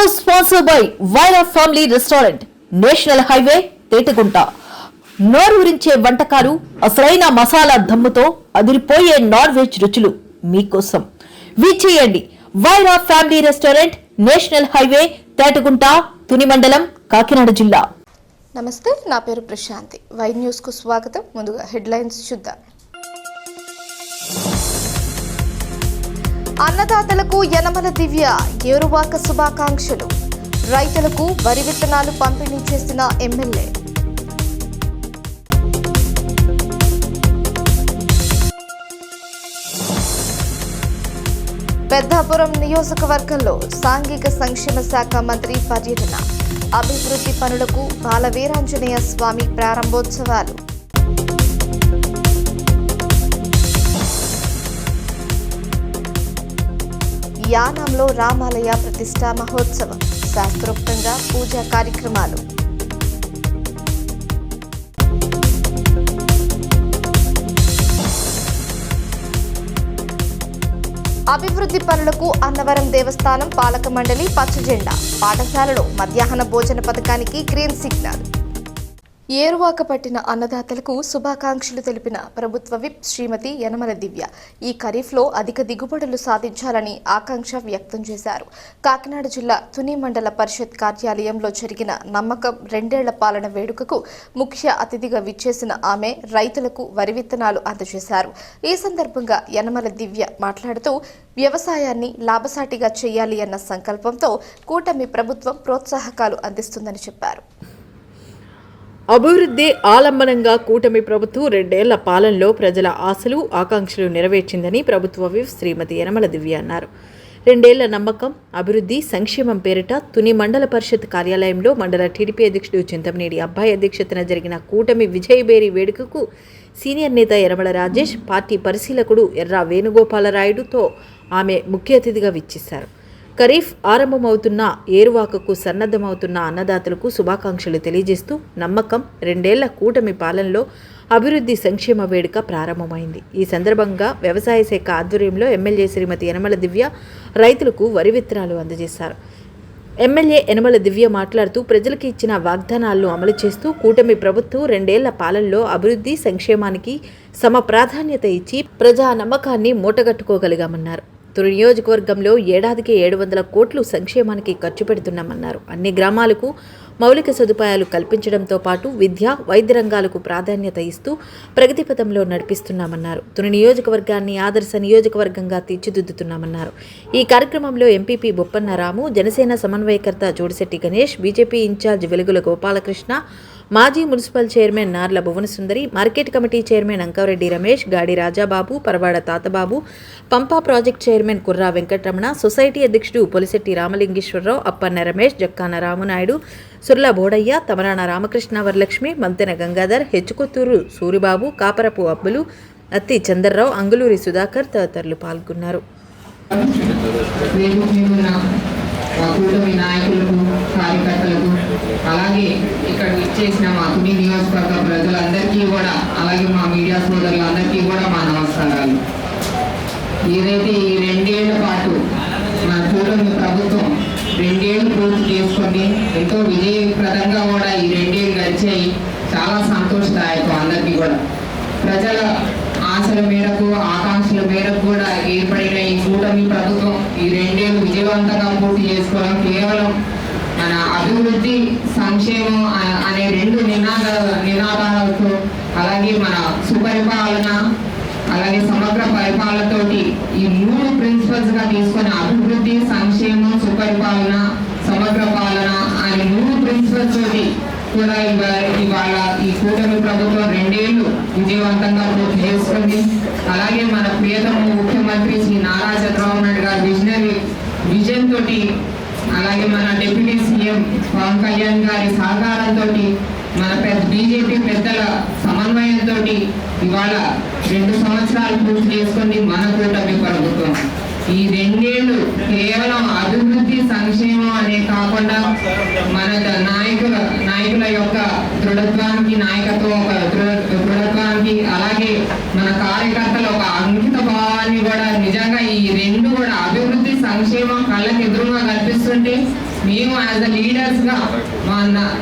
Co-sponsored by Vaira Family Restaurant, national highway Tetagunta. నోరూరించే వంటకాలు, అసలైన మసాలా దమ్ముతో అదిరిపోయే నాన్ వెజ్ రుచులు మీకోసం. విచ్చేయండి Vaira family restaurant, national highway Tetagunta, Tuni మండలం, కాకినాడ జిల్లా. నమస్తే, నా పేరు ప్రశాంతి. వై న్యూస్ కు స్వాగతం. ముందుగా హెడ్లైన్స్ చూద్దాం. అన్నదాతలకు యనమల దివ్య ఏరువాక శుభాకాంక్షలు. రైతులకు వరి విత్తనాలు పంపిణీ చేసిన ఎమ్మెల్యే. పెద్దాపురం నియోజకవర్గంలో సాంఘిక సంక్షేమ శాఖ మంత్రి పర్యటన. అభివృద్ధి పనులకు బాలవీరాంజనేయ స్వామి ప్రారంభోత్సవాలు. యానంలో రామాలయ ప్రతిష్టా మహోత్సవం. శాస్త్రోక్తంగా పూజా కార్యక్రమాలు. అభివృద్ధి పనులకు అన్నవరం దేవస్థానం పాలక మండలి పచ్చజెండా. పాఠశాలలో మధ్యాహ్న భోజన పథకానికి గ్రీన్ సిగ్నల్. ఏరువాక పట్టిన అన్నదాతలకు శుభాకాంక్షలు తెలిపిన ప్రభుత్వ విప్ శ్రీమతి యనమల దివ్య ఈ ఖరీఫ్లో అధిక దిగుబడులు సాధించాలని ఆకాంక్ష వ్యక్తం చేశారు. కాకినాడ జిల్లా తుని మండల పరిషత్ కార్యాలయంలో జరిగిన నమ్మకం 2 ఏళ్ల పాలన వేడుకకు ముఖ్య అతిథిగా విచ్చేసిన ఆమె రైతులకు వరి విత్తనాలు అందజేశారు. ఈ సందర్భంగా యనమల దివ్య మాట్లాడుతూ వ్యవసాయాన్ని లాభసాటిగా చేయాలి అన్న సంకల్పంతో కూటమి ప్రభుత్వం ప్రోత్సాహకాలు అందిస్తుందని చెప్పారు. అభివృద్ధి ఆలంబనంగా కూటమి ప్రభుత్వం 2 ఏళ్ల పాలనలో ప్రజల ఆశలు, ఆకాంక్షలు నెరవేర్చిందని ప్రభుత్వ విప్ శ్రీమతి యనమల దివ్య అన్నారు. 2 ఏళ్ల నమ్మకం, అభివృద్ధి, సంక్షేమం పేరిట తుని మండల పరిషత్ కార్యాలయంలో మండల టీడీపీ అధ్యక్షుడు చింతమనేని అబ్బాయి అధ్యక్షతన జరిగిన కూటమి విజయబేరి వేడుకకు సీనియర్ నేత యనమల రాజేష్, పార్టీ పరిశీలకుడు ఎర్రా వేణుగోపాలరాయుడుతో ఆమె ముఖ్య అతిథిగా విచ్చేశారు. ఖరీఫ్ ఆరంభమవుతున్న ఏరువాకకు సన్నద్ధమవుతున్న అన్నదాతలకు శుభాకాంక్షలు తెలియజేస్తూ నమ్మకం 2 ఏళ్ల కూటమి పాలనలో అభివృద్ధి సంక్షేమ వేడుక ప్రారంభమైంది. ఈ సందర్భంగా వ్యవసాయ శాఖ ఆధ్వర్యంలో ఎమ్మెల్యే శ్రీమతి యనమల దివ్య రైతులకు వరి విత్తనాలు అందజేశారు. ఎమ్మెల్యే యనమల దివ్య మాట్లాడుతూ ప్రజలకు ఇచ్చిన వాగ్దానాలను అమలు చేస్తూ కూటమి ప్రభుత్వం 2 ఏళ్ల పాలనలో అభివృద్ధి సంక్షేమానికి సమ ప్రాధాన్యత ఇచ్చి ప్రజా నమ్మకాన్ని మూటగట్టుకోగలిగామన్నారు. తుని నియోజకవర్గంలో ఏడాదికి 700 కోట్లు సంక్షేమానికి ఖర్చు పెడుతున్నామన్నారు. అన్ని గ్రామాలకు మౌలిక సదుపాయాలు కల్పించడంతో పాటు విద్య, వైద్య రంగాలకు ప్రాధాన్యత ఇస్తూ ప్రగతిపథంలో నడిపిస్తున్నామన్నారు. తుని నియోజకవర్గాన్ని ఆదర్శ నియోజకవర్గంగా తీర్చిదిద్దుతున్నామన్నారు. ఈ కార్యక్రమంలో ఎంపీపీ బొప్పన్న రాము, జనసేన సమన్వయకర్త జోడిశెట్టి గణేష్, బీజేపీ ఇన్ఛార్జ్ వెలుగుల గోపాలకృష్ణ, మాజీ municipal chairman Narla Bhuvanasundari, market committee chairman Ankavareddy Ramesh, Gadi Rajababu, Paravada Tatababu, Pampa project chairman Kurra Venkataramana, society అధ్యక్షుడు పొలిశెట్టి రామలింగేశ్వరరావు, అప్పన్న రమేష్, జక్కాన రామునాయుడు, సుర్ల బోడయ్య, తమరాణ రామకృష్ణ వరలక్ష్మి, మంతెన గంగాధర్, హెచ్చుకొత్తూరు సూరిబాబు, కాపరపు అబ్బులు, అత్తి చందర్రావు, అంగులూరి సుధాకర్ తదితరులు పాల్గొన్నారు. కూటమి నాయకులకు, కార్యకర్తలకు, అలాగే ఇక్కడ ఇచ్చేసిన మా తుని నియోజకవర్గ ప్రజలందరికీ కూడా, అలాగే మా మీడియా సోదరులందరికీ కూడా మా నమస్కారాలు. ఏదైతే ఈ 2 ఏళ్ల పాటు మన కూటమి ప్రభుత్వం 2 ఏళ్ళు పూర్తి చేసుకొని ఎంతో విజయప్రదంగా కూడా ఈ 2 ఏళ్ళు గడిచాయి. చాలా సంతోషదాయకం. అందరికీ కూడా ప్రజల ఆశల మేరకు, ఆకాంక్షల మేరకు కూడా ఏర్పడిన ఈ కూటమి ప్రభుత్వం ఈ 2 ఏళ్ళు విజయవంతంగా పూర్తి చేసుకోవడం కేవలం మన అభివృద్ధి, సంక్షేమం అనే 2 నినాదాలతో, అలాగే మన సుపరిపాలన, అలాగే సమగ్ర పరిపాలనతోటి ఈ 3 ప్రిన్సిపల్స్ గా తీసుకొని అభివృద్ధి, సంక్షేమం, సుపరిపాలన, సమగ్ర పాలన అనే 3 ప్రిన్సిపల్స్ తోటి కూడా ఇవాళ ఈ కూటమి ప్రభుత్వం 2 ఏళ్ళు విజయవంతంగా పూర్తి చేసుకుంది. అలాగే మన ప్రియతమ ముఖ్యమంత్రి శ్రీ నారా చంద్రబాబు నాయుడు గారి విజన్ తోటి, అలాగే మన డిప్యూటీ సీఎం పవన్ కళ్యాణ్ గారి సహకారంతో, మన బీజేపీ పెద్దల సమన్వయంతో ఇవాళ 2 సంవత్సరాలు పూర్తి చేసుకుంది మన కూటమి ప్రభుత్వం. ఈ 2 ఏళ్ళు కేవలం అభివృద్ధి, సంక్షేమం అనే కాకుండా మన నాయకుల యొక్క దృఢత్వానికి, నాయకత్వం దృఢత్వానికి, అలాగే మన కార్యకర్తల ఒక అంకిత భావాన్ని కూడా నిజంగా ఈ 2 కూడా అభివృద్ధి, సంక్షేమం కళ్ళకి ఎదురుగా కనిపిస్తుంటే మేము యాజ్ అ లీడర్స్గా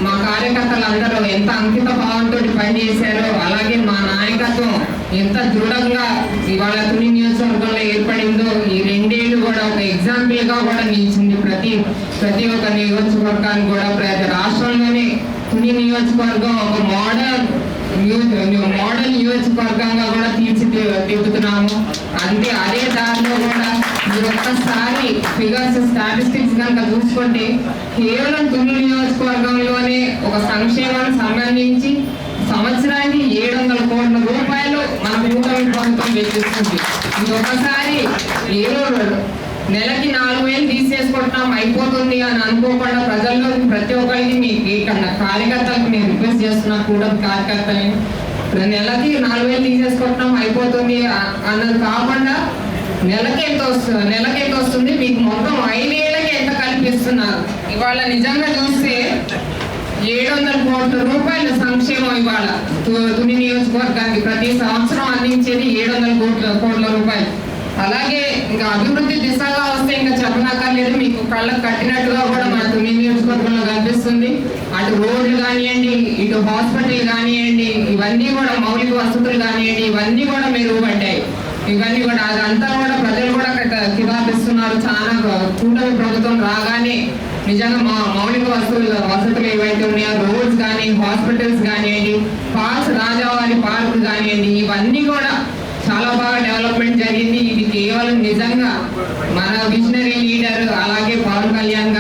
మా కార్యకర్తలు అందరూ ఎంత అంకిత భావంతో పనిచేశారో, అలాగే మా నాయకత్వం ఎంత దృఢంగా ఇవాళ తుని నియోజకవర్గంలో ఏర్పడిందో ఈ 2 ఏళ్ళు కూడా ఒక ఎగ్జాంపుల్గా కూడా నిలిచింది. ప్రతి ఒక్క నియోజకవర్గానికి కూడా ప్రతి రాష్ట్రంలోనే తుని నియోజకవర్గం ఒక మోడల్ నియోజకవర్గంగా కూడా తీర్చిదిద్దుతున్నాము. అదే దారిలో కూడా మీరు ఒక్కసారి ఫిగర్స్ స్టాటిస్టిక్స్ కనుక చూసుకుంటే కేవలం తుని నియోజకవర్గంలోనే ఒక సంక్షేమానికి సంబంధించి సంవత్సరానికి 700 కోట్ల రూపాయలు మన కూటమి ప్రభుత్వం వెచ్చిస్తుంది. ఇది ఒకసారి ఏదో నెలకి 4,000 తీసేసుకుంటున్నాం అయిపోతుంది అని అనుకోకుండా ప్రజల్లో ప్రతి ఒక్కరికి మీకు ఇక్కడ కార్యకర్తలకు నేను రిక్వెస్ట్ చేస్తున్నా, కూటమి కార్యకర్తలని నెలకి 4,000 తీసేసుకుంటున్నాం అయిపోతుంది అన్నది కాకుండా నెలకి ఎంత వస్తుంది, మీకు మొత్తం 5 ఏళ్ళకి ఎంత కల్పిస్తున్నారు. ఇవాళ నిజంగా చూస్తే 700 కోట్ల రూపాయల సంక్షేమం ఇవాళ తుని నియోజకవర్గానికి ప్రతి సంవత్సరం అందించేది 700 కోట్ల రూపాయలు. అలాగే ఇంకా అభివృద్ధి దిశగా వస్తే ఇంకా చెప్పనక్కర్లేదు, మీకు కళ్ళకు కట్టినట్టుగా కూడా మన తుని నియోజకవర్గంలో కనిపిస్తుంది. అటు రోడ్లు కానివ్వండి, ఇటు హాస్పిటల్ కానివ్వండి, ఇవన్నీ కూడా మౌలిక వసతులు కానివ్వండి, ఇవన్నీ కూడా మెరుగుపడ్డాయి. ఇవన్నీ కూడా అదంతా కూడా ప్రజలు కూడా కితాబిస్తున్నారు. చాలా కూటమి ప్రభుత్వం రాగానే నిజంగా మౌలిక వసతులు ఏవైతే ఉన్నాయో, రోడ్స్ కానీ, హాస్పిటల్స్ కానివ్వండి, రాజావారి పార్క్ కానివ్వండి, ఇవన్నీ కూడా చాలా బాగా డెవలప్మెంట్ జరిగింది. ఇది కేవలం నిజంగా మన విజనరీ లీడర్ అలాగే పవన్ కళ్యాణ్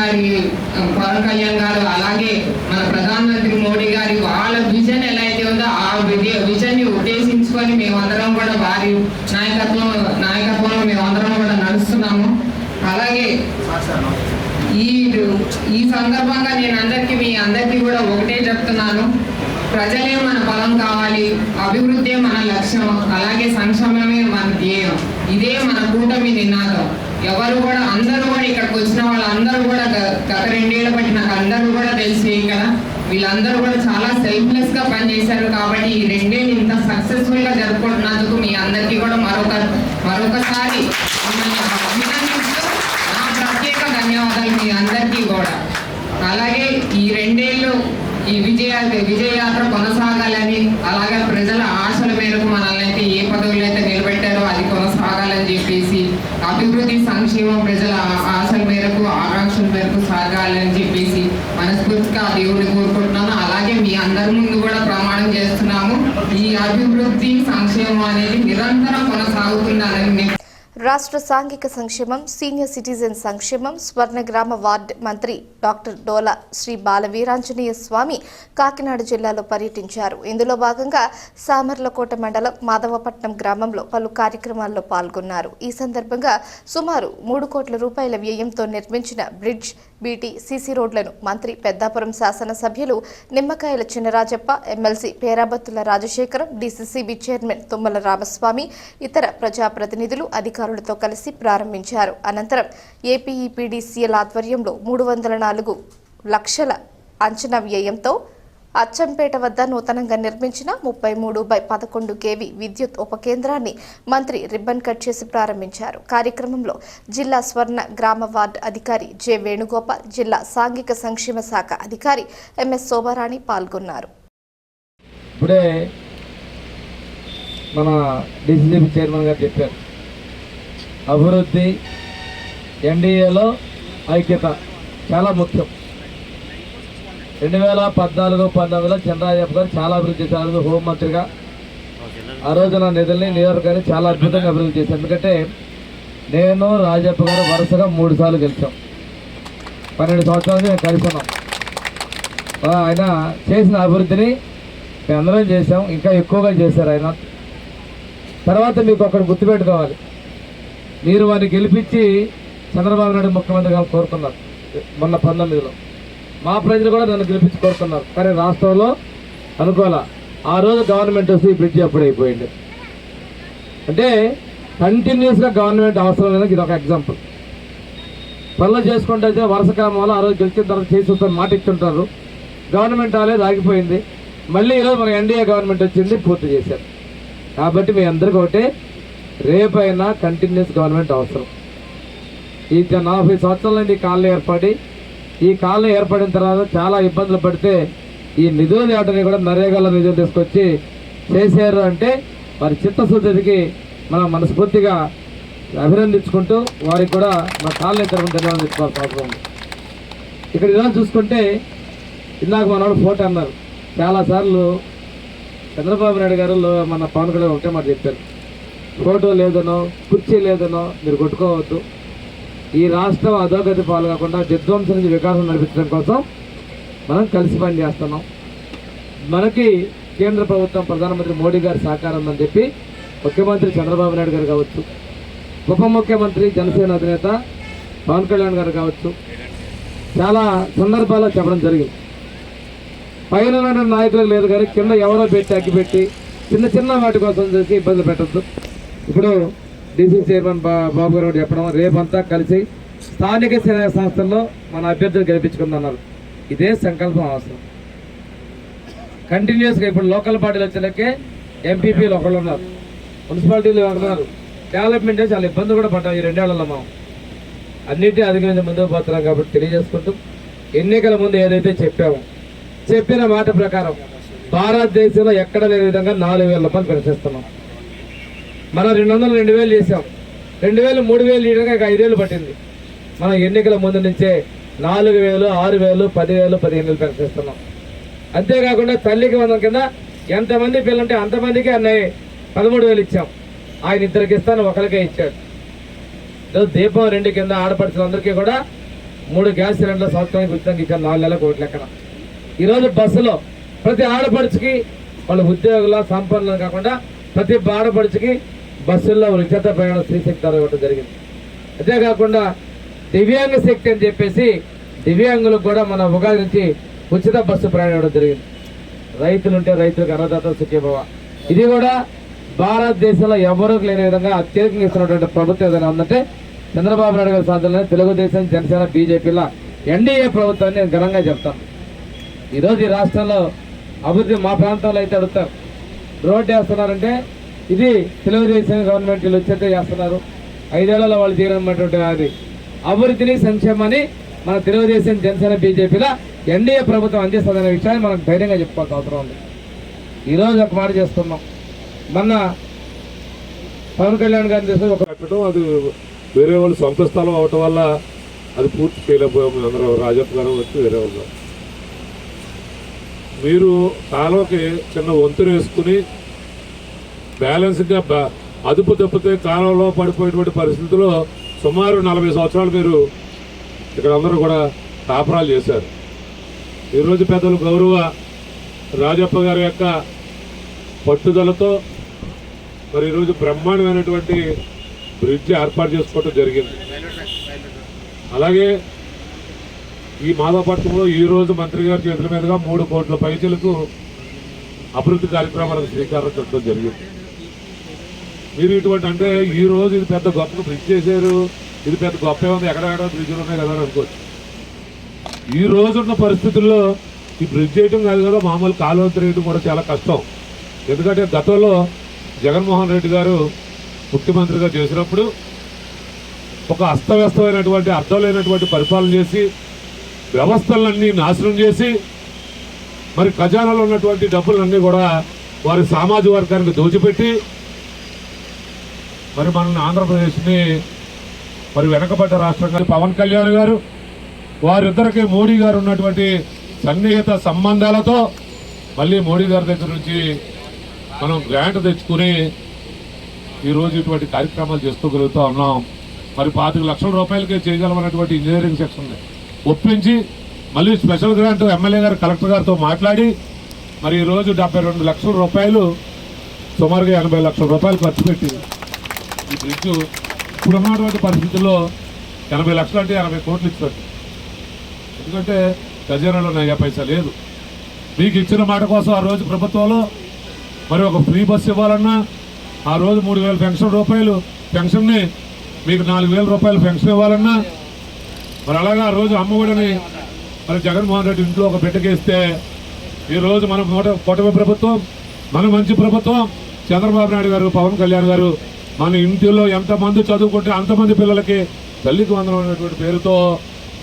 గారు అలాగే మన ప్రధానమంత్రి మోడీ గారి వాళ్ళ విజన్ ఎలా అయితే ఉందో ఆ విజన్ ని ఉద్దేశించుకొని మేమందరం కూడా వారి నాయకత్వంలో మేమందరం కూడా నడుస్తున్నాము. అలాగే ఈ సందర్భంగా నేను మీ అందరికీ కూడా ఒకటే చెప్తున్నాను, ప్రజలే మన బలం కావాలి, అభివృద్ధే మన లక్ష్యం, అలాగే సంక్షేమమే మన ధ్యేయం. ఇదే మన కూటమి నినాదం. ఎవరు కూడా అందరూ కూడా ఇక్కడికి వచ్చిన వాళ్ళందరూ కూడా గత 2 ఏళ్ళ బట్టి నాకు అందరూ కూడా తెలిసి ఇక్కడ వీళ్ళందరూ కూడా చాలా సెల్ఫ్లెస్ గా పనిచేశారు. కాబట్టి ఈ 2 ఏళ్ళు ఇంత సక్సెస్ఫుల్ గా జరుపుకుంటున్నందుకు మీ అందరికీ కూడా మరొకసారి అభినందిస్తూ నా ప్రత్యేక ధన్యవాదాలు మీ అందరికీ కూడా. అలాగే ఈ 2 ఏళ్ళు ఈ విజయయాత్ర కొనసాగాలని, అలాగే ప్రజల ఆశల మేరకు మనల్ని అయితే ఏ పదవులు అయితే నిలబెట్టారో అది కొనసాగాలని చెప్పేసి, అభివృద్ధి సంక్షేమం ప్రజల ఆశల మేరకు ఆకాంక్షల మేరకు సాగాలని చెప్పేసి మనస్ఫూర్తిగా దేవుడిని కోరుకుంటున్నాను. అలాగే మీ అందరి ముందు కూడా ప్రమాణం చేస్తున్నాము, ఈ అభివృద్ధి సంక్షేమం అనేది నిరంతరం కొనసాగుతుందని. రాష్ట్ర సాంఘిక సంక్షేమం, సీనియర్ సిటిజన్ సంక్షేమం, స్వర్ణగ్రామ వార్డు మంత్రి డాక్టర్ డోలా శ్రీ బాలవీరాంజనేయ స్వామి కాకినాడ జిల్లాలో పర్యటించారు. ఇందులో భాగంగా సామర్లకోట మండలం మాధవపట్నం గ్రామంలో పలు కార్యక్రమాల్లో పాల్గొన్నారు. ఈ సందర్భంగా సుమారు 3 కోట్ల రూపాయల వ్యయంతో నిర్మించిన బ్రిడ్జ్, బీటీ, సీసీ రోడ్లను మంత్రి పెద్దాపురం శాసనసభ్యులు Nimmakayala Chinarajappa, MLC Perabathula Rajasekharam, DCCB chairman Tummala Ramaswamy, ఇతర ప్రజాప్రతినిధులు, అధికారులతో కలిసి ప్రారంభించారు. అనంతరం ఏపీఈపీడీసీఎల్ ఆధ్వర్యంలో 304 లక్షల అంచనా వ్యయంతో అచ్చంపేట వద్ద నూతనంగా నిర్మించిన 33/11 kV విద్యుత్ ఉపకేంద్రాన్ని మంత్రి రిబ్బన్ కట్ చేసి ప్రారంభించారు. కార్యక్రమంలో జిల్లా స్వర్ణ గ్రామ వార్డు అధికారి జె వేణుగోపాల్, జిల్లా సాంఘిక సంక్షేమ శాఖ అధికారి ఎంఎస్ శోభారాణి పాల్గొన్నారు. ఇప్పుడే మన డీసీసీబీ చైర్మన్ గారు చెప్పారు, అభివృద్ధి ఎన్డీఏలో ఐక్యత చాలా ముఖ్యం. 2014-19లో చంద్రరాజప్ప గారు చాలా అభివృద్ధి చేశారు హోంమంత్రిగా. ఆ రోజున నిధుల్ని నియోజకవర్గాన్ని చాలా అద్భుతంగా అభివృద్ధి చేశారు. ఎందుకంటే నేను రాజప్ప గారు వరుసగా 3 సార్లు గెలిచాం. 12 సంవత్సరాల నుంచి మేము కలిసి ఉన్నాం. ఆయన చేసిన అభివృద్ధిని మేము అందరం చేసాం, ఇంకా ఎక్కువగా చేశారు ఆయన. తర్వాత మీకు ఒకటి గుర్తుపెట్టుకోవాలి, మీరు వారిని గెలిపించి చంద్రబాబు నాయుడు ముఖ్యమంత్రిగా కోరుకున్నారు మొన్న 19లో. మా ప్రజలు కూడా నన్ను గెలిపించి కోరుకున్నారు, కానీ రాష్ట్రంలో అనుకోవాలా. ఆ రోజు గవర్నమెంట్ వస్తే ఈ బ్రిడ్జి అప్పుడు అయిపోయింది. అంటే కంటిన్యూస్గా గవర్నమెంట్ అవసరం లేదని ఇది ఒక ఎగ్జాంపుల్. పనులు చేసుకుంటే అయితే వరుస క్రమంలో ఆ రోజు గెలిచిన తర్వాత చేసి వస్తాను మాట ఇచ్చుంటారు. గవర్నమెంట్ రాలేదు, ఆగిపోయింది. మళ్ళీ ఈరోజు మన ఎన్డీఏ గవర్నమెంట్ వచ్చింది, పూర్తి చేశారు. కాబట్టి మీ అందరికీ ఒకటే, రేపైనా కంటిన్యూస్ గవర్నమెంట్ అవసరం. ఈ 40 సంవత్సరాల నుండి కాలనీ ఏర్పడి ఈ కాలనీ ఏర్పడిన తర్వాత చాలా ఇబ్బందులు పడితే ఈ నిధులు వాటిని కూడా నరేగాల నిధులు తీసుకొచ్చి చేశారు అంటే వారి చిత్తశుద్ధికి మనం మనస్ఫూర్తిగా అభినందించుకుంటూ వారికి కూడా మా కాలనీ తరఫున ధన్యవాదాలు తెచ్చుకోవాల్సిన అవసరం ఉంది. ఇక్కడ ఇలా చూసుకుంటే ఇందాక మనవాడు ఫోటో అన్నారు. చాలాసార్లు చంద్రబాబు నాయుడు గారు మన పవన్ కళ్యాణ్ ఒకటే మాట చెప్పారు, ఫోటో లేదనో కుర్చీ లేదనో మీరు కొట్టుకోవద్దు, ఈ రాష్ట్రం అధోగతి పాలు కాకుండా విధ్వంసం నుంచి వికాసం నడిపించడం కోసం మనం కలిసి పని చేస్తున్నాం. మనకి కేంద్ర ప్రభుత్వం ప్రధానమంత్రి మోడీ గారి సహకారం ఉందని చెప్పి ముఖ్యమంత్రి చంద్రబాబు నాయుడు గారు కావచ్చు, ఉప ముఖ్యమంత్రి జనసేన అధినేత పవన్ కళ్యాణ్ గారు కావచ్చు, చాలా సందర్భాల్లో చెప్పడం జరిగింది. పైన నాయకులకు లేదు కానీ కింద ఎవరో పెట్టి అగ్గిపెట్టి చిన్న చిన్న వాటి కోసం చేసి ఇబ్బంది పెట్టద్దు. ఇప్పుడు డీసీ చైర్మన్ బాబు గారు చెప్పడం, రేపంతా కలిసి స్థానిక సంస్థల్లో మన అభ్యర్థులు గెలిపించుకుందన్నారు. ఇదే సంకల్పం అవసరం. కంటిన్యూస్గా ఇప్పుడు లోకల్ పార్టీలు వచ్చేలకే ఎంపీపీలు ఒకళ్ళు ఉన్నారు, మున్సిపాలిటీలు ఉన్నారు, డెవలప్మెంట్ చాలా ఇబ్బంది కూడా పడ్డాం ఈ 2 ఏళ్లలో. మనం అన్నింటినీ అధిగమించి ముందుకు పోతున్నాం. కాబట్టి తెలియజేసుకుంటూ ఎన్నికల ముందు ఏదైతే చెప్పామో చెప్పిన మాట ప్రకారం భారతదేశంలో ఎక్కడ లేని విధంగా 4,000 రూపాయలు పెంచేస్తున్నాం. మనం 200 2,000 చేసాం. 2,000 3,000 చేయడానికి 5 ఏళ్ళు పట్టింది. మనం ఎన్నికల ముందు నుంచే 4,000 6,000 10,000 15,000 పెంచేస్తున్నాం. అంతేకాకుండా తల్లికి వందం కింద ఎంతమంది పిల్లలుంటే అంతమందికి అన్నయ్య 13,000 ఇచ్చాం. ఆయన ఇద్దరికి ఇస్తాను, ఒకరికే ఇచ్చాడు. దీపం 2 కింద ఆడపడుచులందరికీ కూడా 3 గ్యాస్ సిలిండర్ల సంవత్సరానికి ఉచితంగా ఇచ్చాను. 4 నెలల కోట్ల లెక్కన. ఈరోజు బస్సులో ప్రతి ఆడపడుచుకి వాళ్ళ ఉద్యోగుల సంపన్నులు కాకుండా ప్రతి ఆడపడుచుకి బస్సుల్లో ఉచిత ప్రయాణ శ్రీశక్తి ఇవ్వడం జరిగింది. అంతేకాకుండా దివ్యాంగ శక్తి అని చెప్పేసి దివ్యాంగులకు కూడా మన ఉగాది నుంచి ఉచిత బస్సు ప్రయాణం ఇవ్వడం జరిగింది. రైతులుంటే రైతులకు అన్నదాత సుఖీభవ. ఇది కూడా భారతదేశంలో ఎవరూ లేని విధంగా అత్యధికంగా ఇస్తున్నటువంటి ప్రభుత్వం ఏదైనా ఉందంటే చంద్రబాబు నాయుడు గారి సాధనలో తెలుగుదేశం జనసేన బీజేపీల ఎన్డీఏ ప్రభుత్వాన్ని నేను ఘనంగా చెప్తాను. ఈరోజు ఈ రాష్ట్రంలో అభివృద్ధి మా ప్రాంతంలో అయితే అడుగుతారు, రోడ్డు వేస్తున్నారంటే ఇది తెలుగుదేశం గవర్నమెంట్ వీళ్ళు వచ్చేస్తే చేస్తున్నారు, 5 ఏళ్లలో వాళ్ళు చేయనటువంటి అది అభివృద్ధిని సంక్షేమాన్ని మన తెలుగుదేశం జనసేన బీజేపీల ఎన్డీఏ ప్రభుత్వం అందిస్తుందనే విషయాన్ని మనం ధైర్యంగా చెప్పుకోవాల్సిన అవసరం ఉంది. ఈరోజు ఒక మాట చేస్తున్నాం. మొన్న పవన్ కళ్యాణ్ గారిని చేస్తే ఒక కట్టడం అది వేరే వాళ్ళు సొంత స్థలం అవటం వల్ల అది పూర్తి చేయలేకపోయాము. అందరూ రాజప్ప గారు వచ్చి వేరే వాళ్ళు మీరు కాలువకి చిన్న వంతులు వేసుకుని బ్యాలెన్స్గా అదుపు తప్పితే కాలంలో పడిపోయేటువంటి పరిస్థితుల్లో సుమారు 40 సంవత్సరాలు మీరు ఇక్కడ అందరూ కూడా కాపురాలు చేశారు. ఈరోజు పెద్దలు గౌరవ రాజప్ప గారి యొక్క పట్టుదలతో మరి ఈరోజు బ్రహ్మాండమైనటువంటి బ్రిడ్జ్ ఏర్పాటు చేసుకోవడం జరిగింది. అలాగే ఈ మాధవపట్నంలో ఈరోజు మంత్రి గారి చేతుల మీదుగా 3 కోట్ల పైసలకు అభివృద్ధి కార్యక్రమాలకు శ్రీకారం చుట్టడం జరిగింది. మీరు ఇటువంటి అంటే ఈ రోజు ఇది పెద్ద గొప్ప బ్రిడ్జ్ చేశారు, ఇది పెద్ద గొప్ప ఉంది, ఎక్కడెక్కడ బ్రిడ్జ్లు ఉన్నాయి కదా అనుకోవచ్చు. ఈ రోజున్న పరిస్థితుల్లో ఈ బ్రిడ్జ్ చేయడం కాదు కదా, మామూలు కాలువ తిరగడం కూడా చాలా కష్టం. ఎందుకంటే గతంలో జగన్మోహన్ రెడ్డి గారు ముఖ్యమంత్రిగా చేసినప్పుడు ఒక అస్తవ్యస్తమైనటువంటి అర్థం లేనటువంటి పరిపాలన చేసి వ్యవస్థలన్నీ నాశనం చేసి మరి ఖజానాలో ఉన్నటువంటి డబ్బులన్నీ కూడా వారి సామాజిక వర్గానికి దోచిపెట్టి మరి మన ఆంధ్రప్రదేశ్ని మరి వెనకబడ్డ రాష్ట్రంగా పవన్ కళ్యాణ్ గారు వారిద్దరికి మోడీ గారు ఉన్నటువంటి సన్నిహిత సంబంధాలతో మళ్ళీ మోడీ గారి దగ్గర నుంచి మనం గ్రాంట్ తెచ్చుకుని ఈరోజు ఇటువంటి కార్యక్రమాలు చేసుకోగలుగుతూ ఉన్నాం. మరి 25 లక్షల రూపాయలకే చేయగలమన్నటువంటి ఇంజనీరింగ్ సెక్షన్ ఒప్పించి మళ్ళీ స్పెషల్ గ్రాంట్ ఎమ్మెల్యే గారు కలెక్టర్ గారితో మాట్లాడి మరి ఈరోజు 72 లక్షల రూపాయలు సుమారుగా 80 లక్షల రూపాయలు ఖర్చు పెట్టి ఈ బ్రిడ్జ్ ఇప్పుడున్నటువంటి పరిస్థితుల్లో 80 లక్షలు అంటే 80 కోట్లు ఇచ్చినట్టు. ఎందుకంటే ఖజానాలో 9 పైసా లేదు. మీకు ఇచ్చిన మాట కోసం ఆ రోజు ప్రభుత్వంలో మరి ఒక ఫ్రీ బస్సు ఇవ్వాలన్నా ఆ రోజు 3,000 పెన్షన్ రూపాయలు పెన్షన్ని మీకు 4,000 రూపాయలు పెన్షన్ ఇవ్వాలన్నా మరి అలాగే ఆ రోజు అమ్మఒడిని మరి జగన్మోహన్ రెడ్డి ఇంట్లో ఒక బిడ్డకేస్తే ఈరోజు మన కూటమి ప్రభుత్వం, మన మంచి ప్రభుత్వం, చంద్రబాబు నాయుడు గారు, పవన్ కళ్యాణ్ గారు మన ఇంటిలో ఎంతమంది చదువుకుంటే అంతమంది పిల్లలకి తల్లికి వందనం అనేటువంటి పేరుతో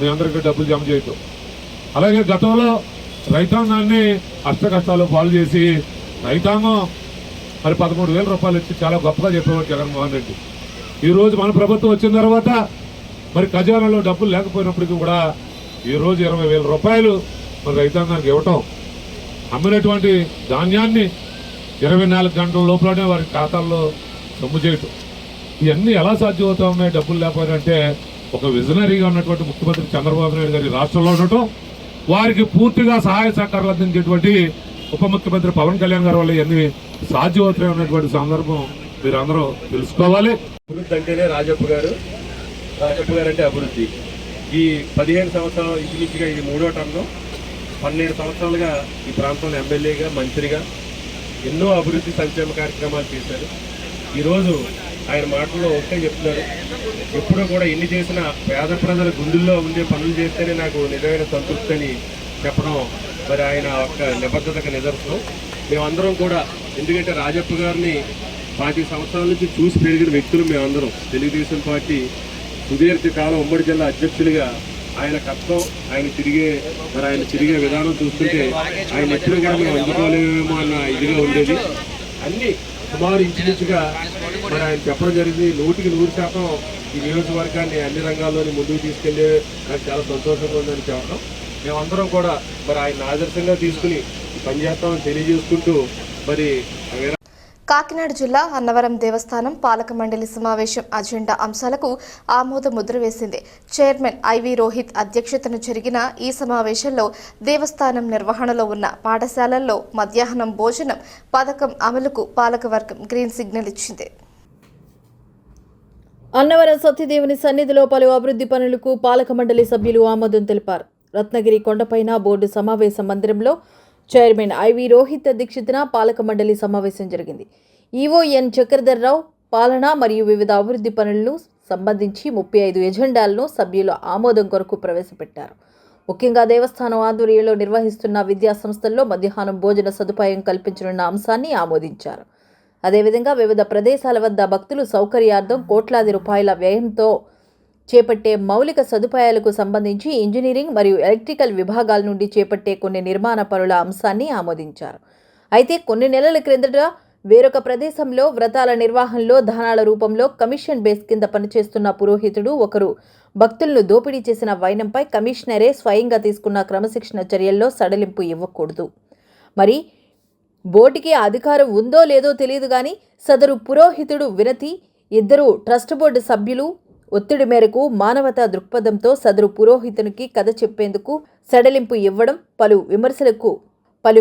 మీ అందరికీ డబ్బులు జమ చేయటం. అలాగే గతంలో రైతాంగాన్ని కష్టాలు పాలు చేసి రైతాంగం మరి 13,000 రూపాయలు ఇచ్చి చాలా గొప్పగా చెప్పేవాడు జగన్మోహన్ రెడ్డి. ఈరోజు మన ప్రభుత్వం వచ్చిన తర్వాత మరి ఖజానాలో డబ్బులు లేకపోయినప్పటికీ కూడా ఈరోజు 20,000 రూపాయలు మరి రైతాంగానికి ఇవ్వటం, అమ్మినటువంటి ధాన్యాన్ని 24 గంటల లోపలనే వారి ఖాతాల్లో సొమ్ము చేయటం, ఇవన్నీ ఎలా సాధ్యమవుతా ఉన్నాయి డబ్బులు లేకపోయినంటే ఒక విజనరీగా ఉన్నటువంటి ముఖ్యమంత్రి చంద్రబాబు నాయుడు గారి రాష్ట్రంలో ఉండటం, వారికి పూర్తిగా సహాయ సహకారాలు అందించేటువంటి ఉప ముఖ్యమంత్రి పవన్ కళ్యాణ్ గారి వల్ల ఇవన్నీ సాధ్యమవుతాయి ఉన్నటువంటి సందర్భం మీరు అందరూ తెలుసుకోవాలి. అభివృద్ధి అంటేనే రాజప్ప గారు అంటే అభివృద్ధి. ఈ 15 సంవత్సరాలు ఇంచుమించుగా ఇది 3వ టర్మ్, 12 సంవత్సరాలుగా ఈ ప్రాంతంలో ఎమ్మెల్యేగా మంత్రిగా ఎన్నో అభివృద్ధి సంక్షేమ కార్యక్రమాలు చేశారు. ఈరోజు ఆయన మాటల్లో ఒకటే చెప్తున్నారు, ఎప్పుడూ కూడా ఎన్ని చేసినా పేద ప్రజల గుండెల్లో ఉండే పనులు చేస్తేనే నాకు నిజమైన సంతృప్తి అని చెప్పడం మరి ఆయన ఒక నిబద్ధతకు నిదర్శనం. మేమందరం కూడా, ఎందుకంటే రాజప్ప గారిని 20 సంవత్సరాల నుంచి చూసి పెరిగిన వ్యక్తులు మేమందరం. తెలుగుదేశం పార్టీ సుదీర్ఘకాలం ఉమ్మడి జిల్లా అధ్యక్షుడిగా ఆయన కష్టం, ఆయన తిరిగే విధానం చూస్తుంటే ఆయన ఎప్పుడు కూడా మేము అందుకోలేమేమో అన్న ఇదిగా ఉండేది. అన్ని సుమారు ఇంచుమించుగా మరి ఆయన చెప్పడం జరిగింది. 100% ఈ నియోజకవర్గాన్ని అన్ని రంగాల్లోని ముందుకు తీసుకెళ్లే నాకు చాలా సంతోషంగా ఉందని చెప్పడం. మేమందరం కూడా మరి ఆయన ఆదర్శంగా తీసుకుని పనిచేస్తామని తెలియజేసుకుంటూ మరి కాకినాడ జిల్లా అన్నవరం దేవస్థానం పాలక మండలి సమావేశం అజెండా అంశాలకు ఆమోద ముద్ర వేసింది. చైర్మన్ ఐవి రోహిత్ అధ్యక్షతన జరిగిన ఈ సమావేశంలో దేవస్థానం నిర్వహణలో ఉన్న పాఠశాలల్లో మధ్యాహ్నం భోజనం పథకం అమలుకు పాలకవర్గం గ్రీన్ సిగ్నల్ ఇచ్చింది. అన్నవరం సత్యదేవుని సన్నిధిలో పలు అభివృద్ధి పనులకు పాలక మండలి సభ్యులు ఆమోదం తెలిపారు. రత్నగిరి కొండపైన బోర్డు సమావేశ మందిరంలో చైర్మన్ ఐవి రోహిత్ అధ్యక్షతన పాలక మండలి సమావేశం జరిగింది. ఈవో ఎన్ చక్రధర్రావు పాలన మరియు వివిధ అభివృద్ధి పనులను సంబంధించి 35 ఎజెండాలను సభ్యుల ఆమోదం కొరకు ప్రవేశపెట్టారు. ముఖ్యంగా దేవస్థానం ఆధ్వర్యంలో నిర్వహిస్తున్న విద్యా సంస్థల్లో మధ్యాహ్నం భోజన సదుపాయం కల్పించనున్న అంశాన్ని ఆమోదించారు. అదేవిధంగా వివిధ ప్రదేశాల వద్ద భక్తులు సౌకర్యార్థం కోట్లాది రూపాయల వ్యయంతో చేపట్టే మౌలిక సదుపాయాలకు సంబంధించి ఇంజనీరింగ్ మరియు ఎలక్ట్రికల్ విభాగాల నుండి చేపట్టే కొన్ని నిర్మాణ పనుల అంశాన్ని ఆమోదించారు. అయితే కొన్ని నెలల క్రిందట వేరొక ప్రదేశంలో వ్రతాల నిర్వహణలో దానాల రూపంలో కమిషన్ బేస్ కింద పనిచేస్తున్న పురోహితుడు ఒకరు భక్తులను దోపిడీ చేసిన వైనంపై కమిషనరే స్వయంగా తీసుకున్న క్రమశిక్షణ చర్యల్లో సడలింపు ఇవ్వకూడదు. మరి బోర్డుకి అధికారం ఉందో లేదో తెలియదు కానీ సదరు పురోహితుడు వినతి 2 ట్రస్ట్ బోర్డు సభ్యులు ఒత్తిడి మేరకు మానవతా దృక్పథంతో సదరు పురోహితునికి కథ చెప్పేందుకు సడలింపు ఇవ్వడం పలు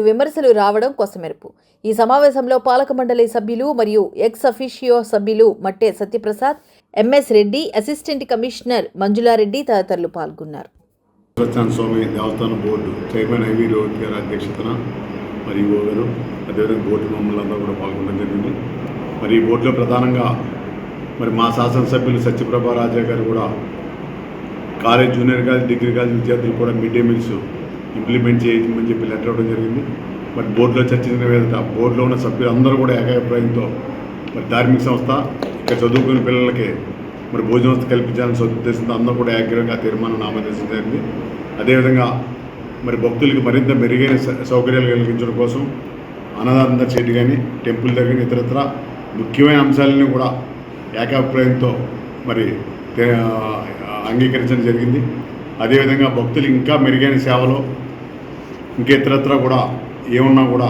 విమర్శలు రావడం కొసమెరుపు. ఈ సమావేశంలో పాలక మండలి సభ్యులు మరియు ఎక్స్ అఫీషియో సభ్యులు Matte Satyaprasad, MS Reddy, assistant commissioner Manjulareddy తదితరులు పాల్గొన్నారు. స్వామి దేవస్థానం బోర్డు చైర్మన్ ఐవి రోహిత్ గారి అధ్యక్షతన మరి ఈవో గారు అదేవిధంగా బోర్డు మమ్మల్ని అందరూ కూడా పాల్గొనడం జరిగింది. మరి ఈ బోర్డులో ప్రధానంగా మరి మా శాసనసభ్యులు సత్యప్రభా రాజా గారు కూడా college junior college degree college విద్యార్థులు కూడా మిడ్ డే మీల్స్ ఇంప్లిమెంట్ చేయమని చెప్పి లెటర్ ఇవ్వడం జరిగింది. మరి బోర్డులో చర్చించిన మీదట బోర్డులో ఉన్న సభ్యులందరూ కూడా ఏకాభిప్రాయంతో మరి ధార్మిక సంస్థ ఇక్కడ చదువుకునే పిల్లలకి మరి భోజన వసతి కల్పించాలని ఉద్దేశంతో అందరూ కూడా ఏకగ్రీవంగా తీర్మానం ఆమోదించడం జరిగింది. అదేవిధంగా మరి భక్తులకి మరింత మెరుగైన సౌకర్యాలు కలిగించడం కోసం అన్నదాన చేతి కానీ టెంపుల్ దగ్గర కానీ ఇతరత్ర ముఖ్యమైన అంశాలని కూడా ఏకాభిప్రాయంతో మరి అంగీకరించడం జరిగింది. అదేవిధంగా భక్తులు ఇంకా మెరుగైన సేవలో ఇంకా ఇతరత్ర కూడా ఏమన్నా కూడా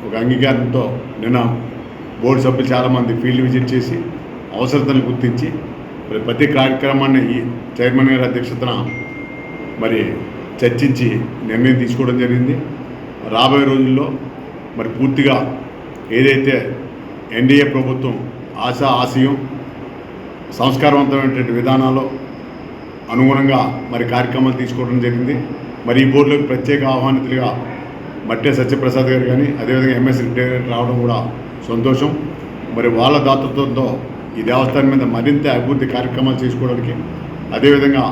ఒక అంగీకారంతో నిన్న బోర్డు సభ్యులు చాలామంది ఫీల్డ్ విజిట్ చేసి అవసరతను గుర్తించి మరి ప్రతి కార్యక్రమాన్ని ఈ చైర్మన్ గారి అధ్యక్షతన మరి చర్చించి నిర్ణయం తీసుకోవడం జరిగింది. రాబోయే రోజుల్లో మరి పూర్తిగా ఏదైతే ఎన్డీఏ ప్రభుత్వం ఆశయం సంస్కారవంతమైనటువంటి విధానాల్లో అనుగుణంగా మరి కార్యక్రమాలు తీసుకోవడం జరిగింది. మరి ఈ బోర్డులోకి ప్రత్యేక ఆహ్వానితులుగా మట్టే సత్యప్రసాద్ గారు కానీ అదేవిధంగా ఎంఎస్ రెడ్డి రావడం కూడా సంతోషం. మరి వాళ్ళ దాతృత్వంతో ఈ దేవస్థానం మీద మరింత అభివృద్ధి కార్యక్రమాలు చేసుకోవడానికి అదేవిధంగా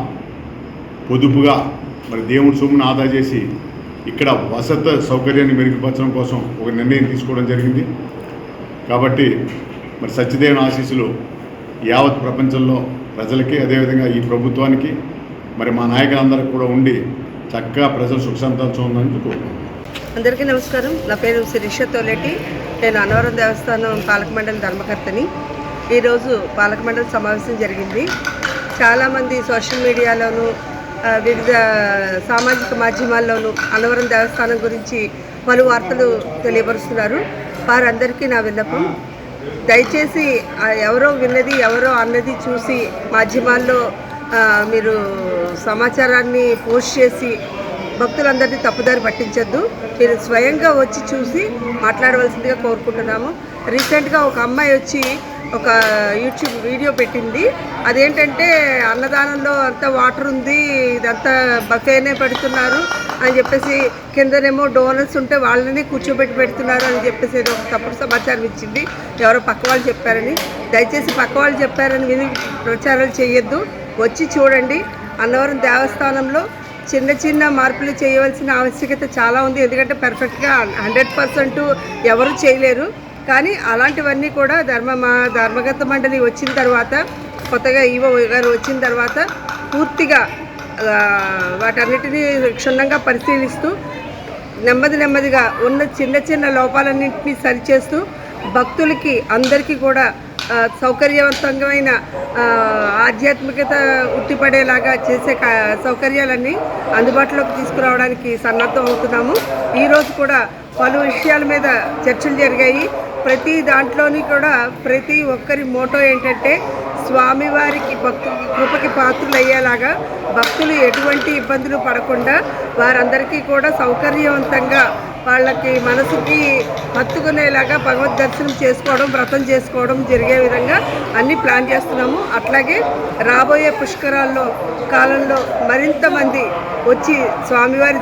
పొదుపుగా మరి దేవుడి సొమ్మును ఆదా చేసి ఇక్కడ వసతి సౌకర్యాన్ని మెరుగుపరచడం కోసం ఒక నిర్ణయం తీసుకోవడం జరిగింది. కాబట్టి మరి సత్యదేవుని ఆశీస్సులు యావత్ ప్రపంచంలో ప్రజలకి అదేవిధంగా ఈ ప్రభుత్వానికి మరి మా నాయకులందరూ కూడా ఉండి చక్కగా ప్రజలు సుఖ సంతోషం ఉందని కోరుకుంటున్నాను. అందరికీ నమస్కారం. నా పేరు శిరీష తోలేటి. నేను అన్నవరం దేవస్థానం పాలక మండలి ధర్మకర్తని. ఈరోజు పాలక మండలి సమావేశం జరిగింది. చాలామంది సోషల్ మీడియాలోనూ వివిధ సామాజిక మాధ్యమాల్లోనూ అన్నవరం దేవస్థానం గురించి పలు వార్తలు తెలియపరుస్తున్నారు. వారందరికీ నా విన్నపం, దయచేసి ఎవరో విన్నది ఎవరో అన్నది చూసి మాధ్యమాల్లో మీరు సమాచారాన్ని పోస్ట్ చేసి భక్తులందరినీ తప్పుదారి పట్టించొద్దు. మీరు స్వయంగా వచ్చి చూసి మాట్లాడవలసిందిగా కోరుకుంటున్నాము. రీసెంట్గా ఒక అమ్మాయి వచ్చి ఒక యూట్యూబ్ వీడియో పెట్టింది. అదేంటంటే అన్నదానంలో అంతా వాటర్ ఉంది, ఇదంతా బఫేనే పెడుతున్నారు అని చెప్పేసి, కిందనేమో డోనర్స్ ఉంటే వాళ్ళని కూర్చోబెట్టి పెడుతున్నారు అని చెప్పేసి ఏదో ఒక తప్పుడు సమాచారం ఇచ్చింది. ఎవరో పక్క వాళ్ళు చెప్పారని. దయచేసి పక్క వాళ్ళు చెప్పారని విని ప్రచారాలు చేయొద్దు. వచ్చి చూడండి. అన్నవరం దేవస్థానంలో చిన్న చిన్న మార్పులు చేయవలసిన ఆవశ్యకత చాలా ఉంది. ఎందుకంటే పర్ఫెక్ట్గా 100% ఎవరు చేయలేరు. కానీ అలాంటివన్నీ కూడా ధర్మగత మండలి వచ్చిన తర్వాత, కొత్తగా ఈవో గారు వచ్చిన తర్వాత పూర్తిగా వాటన్నిటినీ క్షుణ్ణంగా పరిశీలిస్తూ నెమ్మదిగా ఉన్న చిన్న చిన్న లోపాలన్నింటినీ సరిచేస్తూ భక్తులకి అందరికీ కూడా సౌకర్యవంతమైన ఆధ్యాత్మికత ఉట్టిపడేలాగా చేసే సౌకర్యాలన్నీ అందుబాటులోకి తీసుకురావడానికి సన్నద్ధం అవుతున్నాము. ఈరోజు కూడా పలు విషయాల మీద చర్చలు జరిగాయి. ప్రతి దాంట్లోని కూడా ప్రతి ఒక్కరి మోటో ఏంటంటే స్వామివారికి భక్తులకి కృపకి పాత్రలు అయ్యేలాగా, భక్తులు ఎటువంటి ఇబ్బందులు పడకుండా వారందరికీ కూడా సౌకర్యవంతంగా వాళ్ళకి మనసుకి హత్తుకునేలాగా భగవద్ దర్శనం చేసుకోవడం, వ్రతం చేసుకోవడం జరిగే విధంగా అన్నీ ప్లాన్ చేస్తున్నాము. అట్లాగే రాబోయే పుష్కరాల్లో కాలంలో మరింత మంది వచ్చి స్వామివారి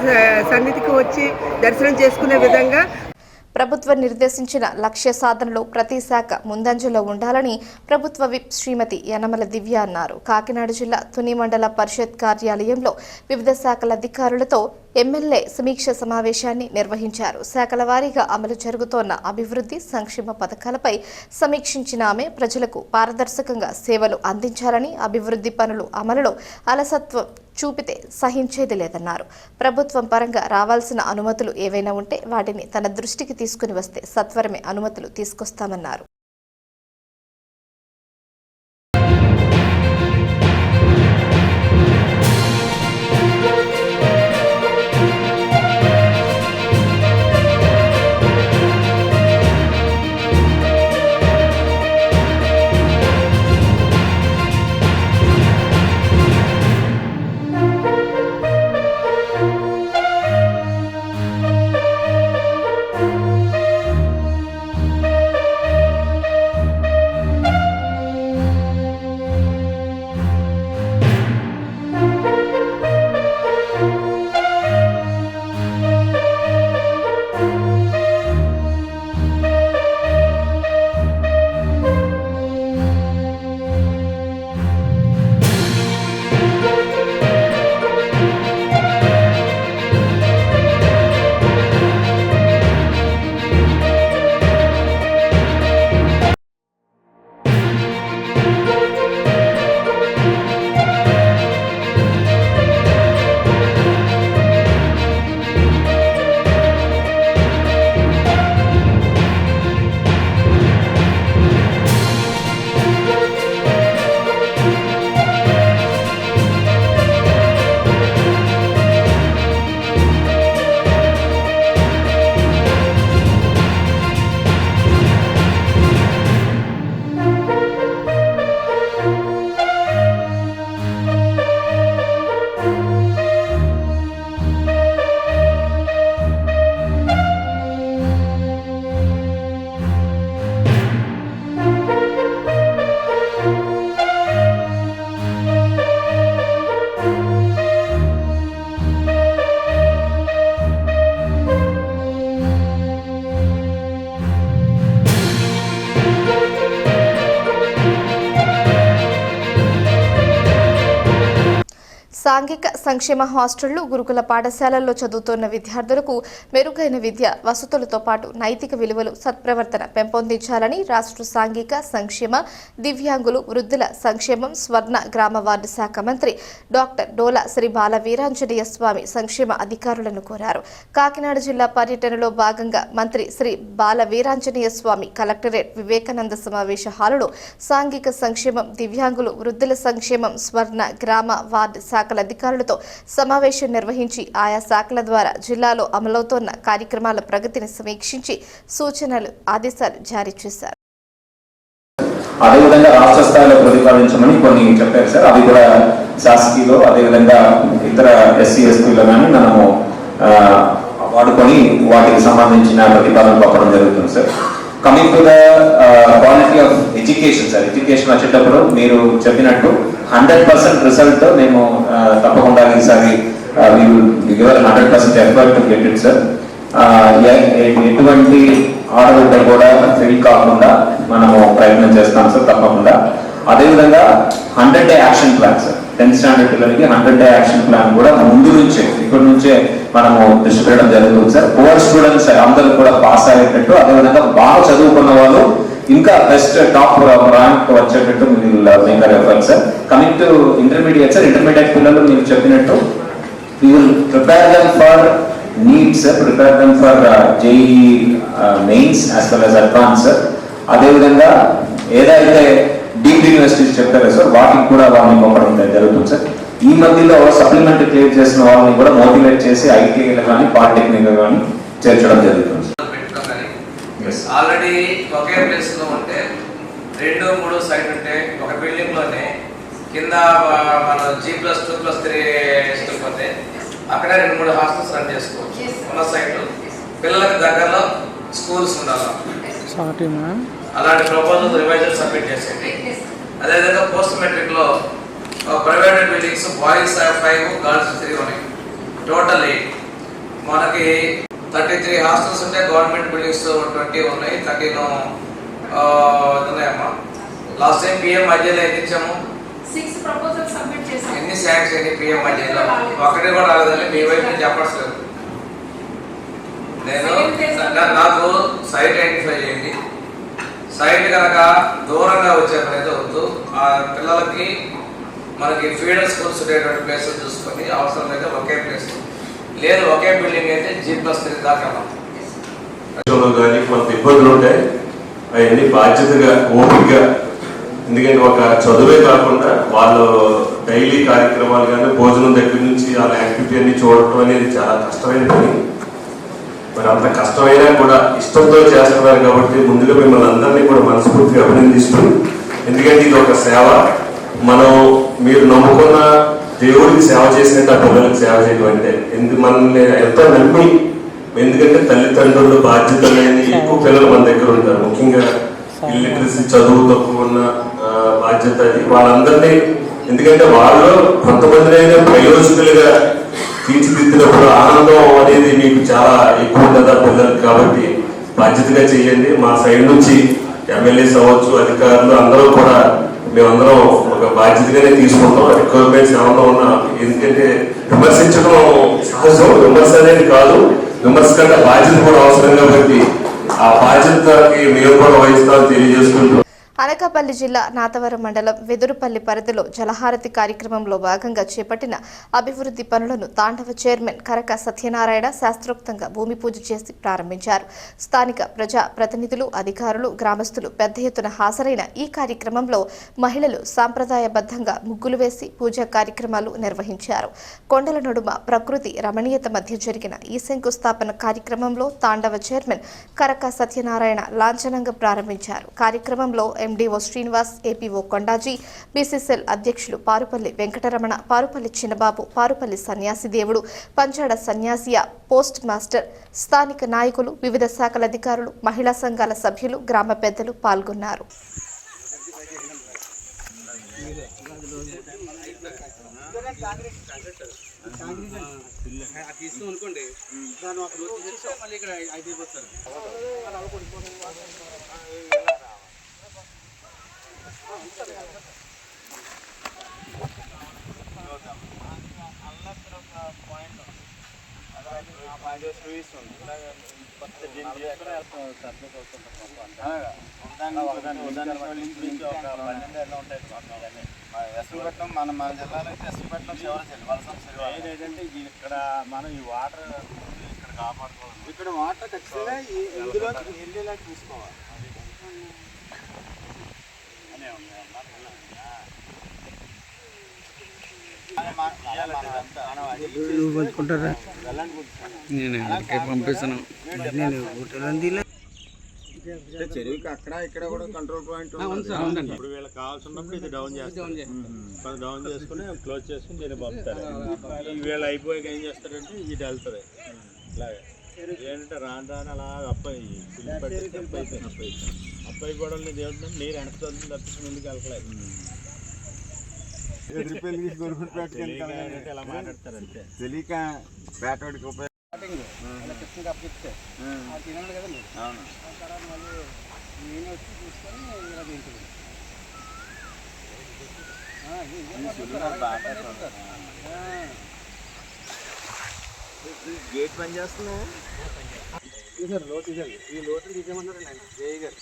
సన్నిధికి వచ్చి దర్శనం చేసుకునే విధంగా ప్రభుత్వం నిర్దేశించిన లక్ష్య సాధనలో ప్రతి శాఖ ముందంజలో ఉండాలని ప్రభుత్వ విప్ శ్రీమతి యనమల దివ్య అన్నారు. కాకినాడ జిల్లా తుని మండల పరిషత్ కార్యాలయంలో వివిధ శాఖల అధికారులతో ఎమ్మెల్యే సమీక్ష సమావేశాన్ని నిర్వహించారు. శాఖల వారీగా అమలు జరుగుతోన్న అభివృద్ధి సంక్షేమ పథకాలపై సమీక్షించిన ఆమె ప్రజలకు పారదర్శకంగా సేవలు అందించాలని, అభివృద్ధి పనులు అమలులో అలసత్వం చూపితే సహించేది లేదన్నారు. ప్రభుత్వం పరంగా రావాల్సిన అనుమతులు ఏవైనా ఉంటే వాటిని తన దృష్టికి తీసుకుని వస్తే సత్వరమే అనుమతులు తీసుకొస్తామన్నారు. సాంఘిక సంక్షేమ హాస్టళ్లు, గురుకుల పాఠశాలల్లో చదువుతున్న విద్యార్థులకు మెరుగైన విద్య, వసతులతో పాటు నైతిక విలువలు, సత్ప్రవర్తన పెంపొందించాలని రాష్ట్ర సాంఘిక సంక్షేమ, దివ్యాంగులు, వృద్ధుల సంక్షేమం, స్వర్ణ గ్రామ వార్డు శాఖ మంత్రి డాక్టర్ డోలా శ్రీ బాల వీరాంజనేయ స్వామి సంక్షేమ అధికారులను కోరారు. కాకినాడ జిల్లా పర్యటనలో భాగంగా మంత్రి శ్రీ బాల వీరాంజనేయ స్వామి కలెక్టరేట్ వివేకానంద సమావేశ హాలులో సాంఘిక సంక్షేమం, దివ్యాంగులు, వృద్ధుల సంక్షేమం, స్వర్ణ గ్రామ వార్డు శాఖల అధికారులతో సమావేశం నిర్వహించి ఆయా శాఖల ద్వారా జిల్లాలో అమలవుతోన్న కార్యక్రమాల ప్రగతిని సమీక్షించి సూచనలు, ఆదేశాలు జారీ చేశారు. అదేవిధంగా రాష్ట్ర స్థాయిలో ప్రతిపాదించమని కొన్ని చెప్పారు సార్. అవి కూడా శాసకీలో అదేవిధంగా ఇతర ఎస్సీ ఎస్టీలో కానీ మనము వాడుకొని వాటికి సంబంధించిన ప్రతిపాదన పంపడం జరుగుతుంది sir. Coming to the quality of education sir, education వచ్చేటప్పుడు మీరు చెప్పినట్టు 100% రిజల్ట్ మేము తప్పకుండా ఈసారి 100% effort to get it sir. ఎటువంటి ఆడబిడ్డ కూడా ఫెయిల్ కాకుండా మనము ప్రయత్నం చేస్తాం సార్ తప్పకుండా. అదేవిధంగా 100-day action plan sir, 10th standard పిల్లలకి 100-day యాక్షన్ ప్లాన్ కూడా ముందు నుంచే ఇక్కడి నుంచే మనము దృష్టి పెట్టడం జరుగుతుంది సార్. పువర్ స్టూడెంట్స్ అందరూ కూడా పాస్ అయ్యేటట్టు, అదేవిధంగా బాగా చదువుకున్న వాళ్ళు ఇంకా బెస్ట్ టాప్ ర్యాంక్ వచ్చేటట్టు maker effort sir. Coming to intermediate sir, intermediate పిల్లలు మీరు చెప్పినట్టు we will prepare them for needs, prepare them for JEE mains as well as advanced sir. అదేవిధంగా ఏదైతే డీప్ యూనివర్సిటీస్ చెప్తారో సార్ వాటికి కూడా వాళ్ళని పంపడం జరుగుతుంది సార్. ఈ మధ్యలో సప్లిమెంటరీ క్లియర్ చేసిన వాళ్ళని కూడా మోటివేట్ చేసి ఐటీఐలో కానీ పాలిటెక్నిక్ కానీ చేర్చడం జరుగుతుంది సార్. ఆల్రెడీ ఒకే ప్లేస్ లో ఉంటే 2-3 సైట్ ఉంటే ఒక బిల్డింగ్ లోనే కింద మన G+2+3 పోతే అక్కడ 2-3 హాస్టల్స్ రన్ చేసుకోవచ్చు. ఉన్న సైట్ పిల్లలకు దగ్గరలో స్కూల్స్ ఉండాలి. అలాంటి ప్రపోజల్ రివైజర్ సబ్మిట్ చేసేది. అదేవిధంగా పోస్ట్ మెట్రిక్ లో ప్రైవేట్ బిల్డింగ్స్ బాయ్స్ 5 గర్ల్స్ 3 ఉన్నాయి. టోటల్ 8. మనకి 33 హాస్టల్స్ ఉంటే గవర్నమెంట్ బిల్డింగ్స్ 20 ఉన్నాయి. 13 ఉన్నాయమ్మా. లాస్ట్ టైం పిఎం మధ్యలో ఎక్కించాము. 6 ప్రపోజల్స్ సబ్మిట్ చేశాము. ఎన్ని శాంక్స్ అయ్యి పిఎం మధ్యలో ఒకటి కూడా రాలేదని మీ వైపు నుంచి చెప్పట్లేదు. నేను నాకు సైట్ ఐడెంటిఫై చేయండి. సైట్ కనుక దూరంగా వచ్చే పని వద్దు. ఆ పిల్లలకి మనకి ఫీడర్ స్కూల్స్ ఉండేటువంటి ప్లేసెస్ చూసుకొని అవసరం అయితే ఒకే ప్లేస్, లేదు ఒకే బిల్డింగ్ అయితే G+3 దాకా కానీ మనకు ఇబ్బందులు ఉంటాయి. అవన్నీ బాధ్యతగా ఓపికగా, ఎందుకంటే ఒక చదువే కాకుండా వాళ్ళు డైలీ కార్యక్రమాలు కానీ భోజనం దగ్గర నుంచి వాళ్ళ యాక్టివిటీ అన్ని చూడటం అనేది చాలా కష్టమైన పని. మరి అంత కష్టమైనా కూడా ఇష్టంతో చేస్తున్నారు కాబట్టి ముందుగా మిమ్మల్ని అందరినీ కూడా మనస్ఫూర్తిగా అభినందిస్తూ, ఎందుకంటే ఇది ఒక సేవ. మనం మీరు నమ్ముకున్న దేవుడికి సేవ చేసినట్టు ఆ పిల్లలకు సేవ చేయడం అంటే మనల్ని ఎంతో నమ్మి, ఎందుకంటే తల్లిదండ్రులు బాధ్యత లేని ఎక్కువ పిల్లలు మన దగ్గర ఉంటారు. ముఖ్యంగా ఇల్లిటరసీ చదువు తక్కువ ఉన్న బాధ్యత అది వాళ్ళందరినీ, ఎందుకంటే వాళ్ళు కొంతమందినైనా ప్రయోజకులుగా తీర్చిదిద్దినప్పుడు ఆనందం అనేది మీకు చాలా ఎక్కువ ఉంటుంది ఆ పిల్లలకి. కాబట్టి బాధ్యతగా చేయండి. మా సైడ్ నుంచి ఎమ్మెల్యేస్ అవ్వచ్చు, అధికారులు అందరూ కూడా మేమందరం ఒక బాధ్యతగానే తీసుకుంటాం. రిక్వైర్మెంట్స్ ఏమన్నా ఉన్నా, ఎందుకంటే విమర్శించడం సహజం, విమర్శ అనేది కాదు, విమర్శ కంటే బాధ్యత కూడా అవసరం కాబట్టి ఆ బాధ్యతకి మేము కూడా వహిస్తామని తెలియజేసుకుంటాం. అనకాపల్లి జిల్లా నాతవరం మండలం వెదురుపల్లి పరిధిలో జలహారతి కార్యక్రమంలో భాగంగా చేపట్టిన అభివృద్ధి పనులను తాండవ చైర్మన్ కరక సత్యనారాయణ శాస్త్రోక్తంగా భూమి పూజ చేసి ప్రారంభించారు. స్థానిక ప్రజా ప్రతినిధులు, అధికారులు, గ్రామస్తులు పెద్ద ఎత్తున హాజరైన ఈ కార్యక్రమంలో మహిళలు సాంప్రదాయబద్ధంగా ముగ్గులు వేసి పూజా కార్యక్రమాలు నిర్వహించారు. కొండల నడుమ ప్రకృతి రమణీయత మధ్య జరిగిన ఈ శంకుస్థాపన కార్యక్రమంలో తాండవ చైర్మన్ కరక సత్యనారాయణ లాంఛనంగా ప్రారంభించారు. కార్యక్రమంలో MDO Srinivas, APO Kondaji, BCCL అధ్యక్షులు పారుపల్లి వెంకటరమణ, పారుపల్లి చిన్నబాబు, పారుపల్లి సన్యాసి దేవుడు, పంచాడ సన్యాసియా, పోస్ట్ మాస్టర్, స్థానిక నాయకులు, వివిధ శాఖల అధికారులు, మహిళా సంఘాల సభ్యులు, గ్రామ పెద్దలు పాల్గొన్నారు. మన మన జిల్లాలో అయితే ఎస్పీపట్నం శివరచెల్లి వలస ఏంటంటే ఇక్కడ మనం ఈ వాటర్ ఇక్కడ కాపాడుకోవాలి. ఇక్కడ వాటర్ ఖచ్చితంగా ఇందులో వెళ్ళేలా చూసుకోవాలి. పంపిస్తాను. చెరువుకి అక్కడ ఇక్కడ కూడా కంట్రోల్ పాయింట్ ఇప్పుడు వీళ్ళకి కావాల్సినప్పుడు ఇది డౌన్ చేస్తారు. డౌన్ చేసుకుని క్లోజ్ చేసుకుని దీన్ని పంపుతారు. వీళ్ళు అయిపోయాక ఏం చేస్తారంటే ఇది వెళ్తుంది ఇలాగే ఏంటంటే రాను రాను అలా అప్పాయి కూడా ఏమిటంటే నీరు వెనక్కి తప్పించి ముందుకు వెళ్ళలేదు. ఇలా మాట్లాడతారు అంతే తెలియక పేటోడికి ఉపయోగం. గేట్ పని చేస్తున్నావు లోటు ఈ లోటు తీసేయమన్నారు జయ గారు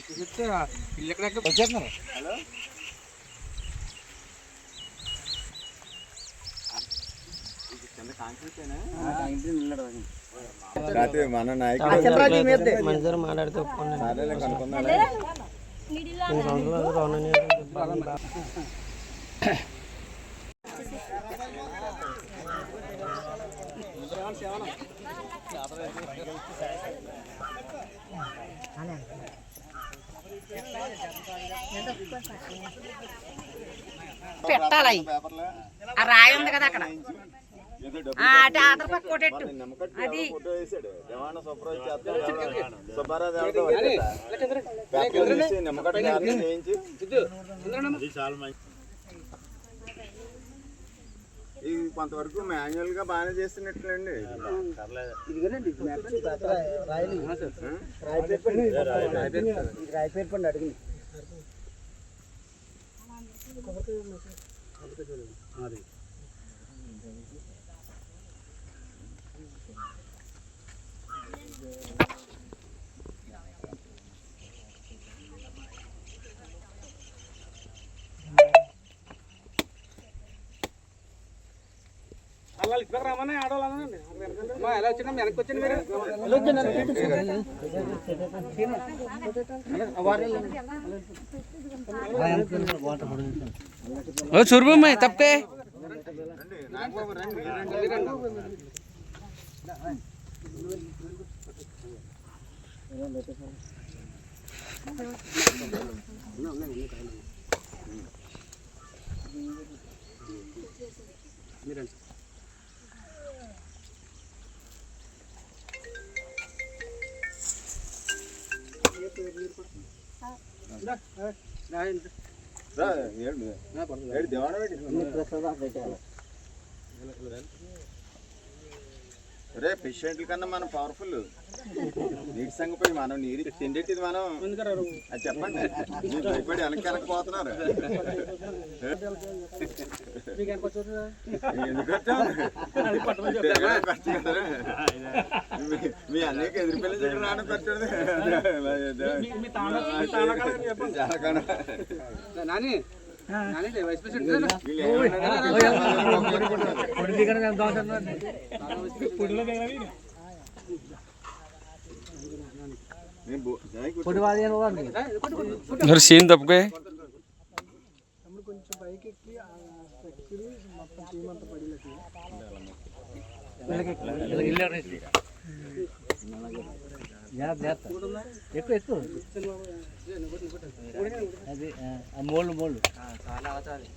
తీసేస్తే ఇల్లు ఎక్కడెక్కడ వచ్చేస్తున్నారు. హలో మన నాయకుడు మాట్లాడితే పెట్టాలి. ఆ రాయి ఉంది కదా అక్కడ, అటు ఆధార్ పక్క కొట్టేట్టు అది ఇది కొంతవరకు మాన్యువల్ గా బాగానే చేస్తున్నట్లండి. రాయపేర్పండి అడిగింది అది రామనే ఆడవాళ్ళండి ఎలా వచ్చినా వెనక్కి వచ్చింది మీరు సుర్భమే తప్పే రే పేషెంట్ల కన్నా మనం పవర్ఫుల్. నీటి సంగపోయి మనం నీరు తిండేటిది మనం అది చెప్పండి. మీరు భయపడి వెనక్కి వెళ్ళకపోతున్నారు. మీ అన్నయ్యకి ఎదురు పిల్లలు చెప్పి నాన్న పెట్టాడు. సీన్ తప్పకే కొంచెం పైకి ఎక్కి మొత్తం టీమ్ అంతా పడిలకి ఎక్కువ ఎక్కువ అది మోళ్ళు మోళ్ళు చాలా అవుతుంది.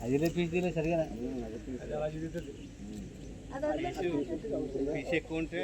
అది పీస్ తీయలేదు సరిగా పీస్ ఎక్కువ ఉంటే